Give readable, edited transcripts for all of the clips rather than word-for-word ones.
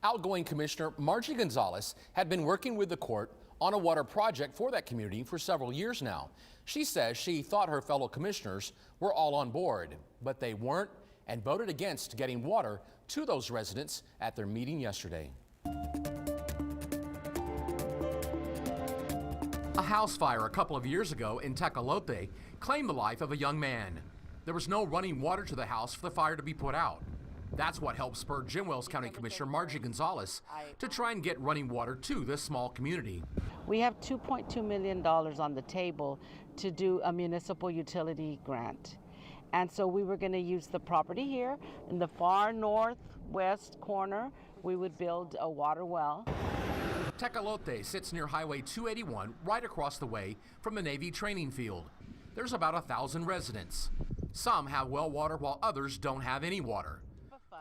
Outgoing Commissioner Margie Gonzalez had been working with the court on a water project for that community for several years now. She says she thought her fellow commissioners were all on board, but they weren't and voted against getting water to those residents at their meeting yesterday. A house fire a couple of years ago in Tecolote claimed the life of a young man. There was no running water to the house for the fire to be put out. That's what helped spur Jim Wells County Commissioner Margie Gonzalez to try and get running water to this small community. We have $2.2 million on the table to do a municipal utility grant. And so we were going to use the property here in the far northwest corner. We would build a water well. Tecolote sits near Highway 281 right across the way from the Navy training field. There's about 1,000 residents. Some have well water while others don't have any water.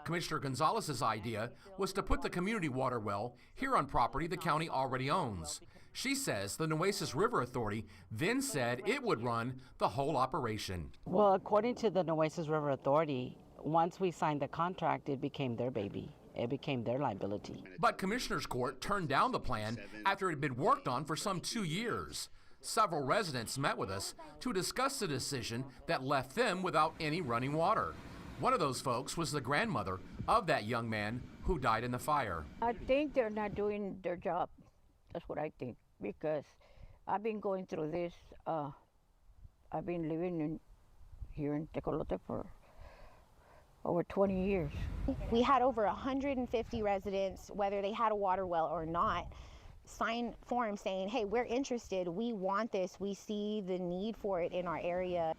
Commissioner Gonzalez's idea was to put the community water well here on property the county already owns. She says the Nueces River Authority then said it would run the whole operation. Well, according to the Nueces River Authority, once we signed the contract, it became their baby. It became their liability. But Commissioners Court turned down the plan after it had been worked on for some 2 years. Several residents met with us to discuss the decision that left them without any running water. One of those folks was the grandmother of that young man who died in the fire. I think they're not doing their job. That's what I think, because I've been going through this. I've been living here in Tecolote for over 20 years. We had over 150 residents, whether they had a water well or not, sign forms saying, hey, we're interested, we want this, we see the need for it in our area.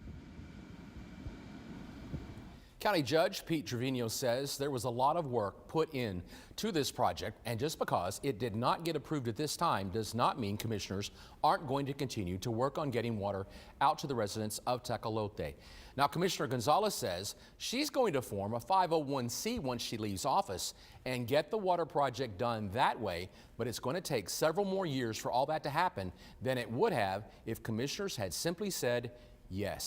County Judge Pete Trevino says there was a lot of work put in to this project, and just because it did not get approved at this time does not mean commissioners aren't going to continue to work on getting water out to the residents of Tecolote. Now, Commissioner Gonzalez says she's going to form a 501c once she leaves office and get the water project done that way, but it's going to take several more years for all that to happen than it would have if commissioners had simply said yes.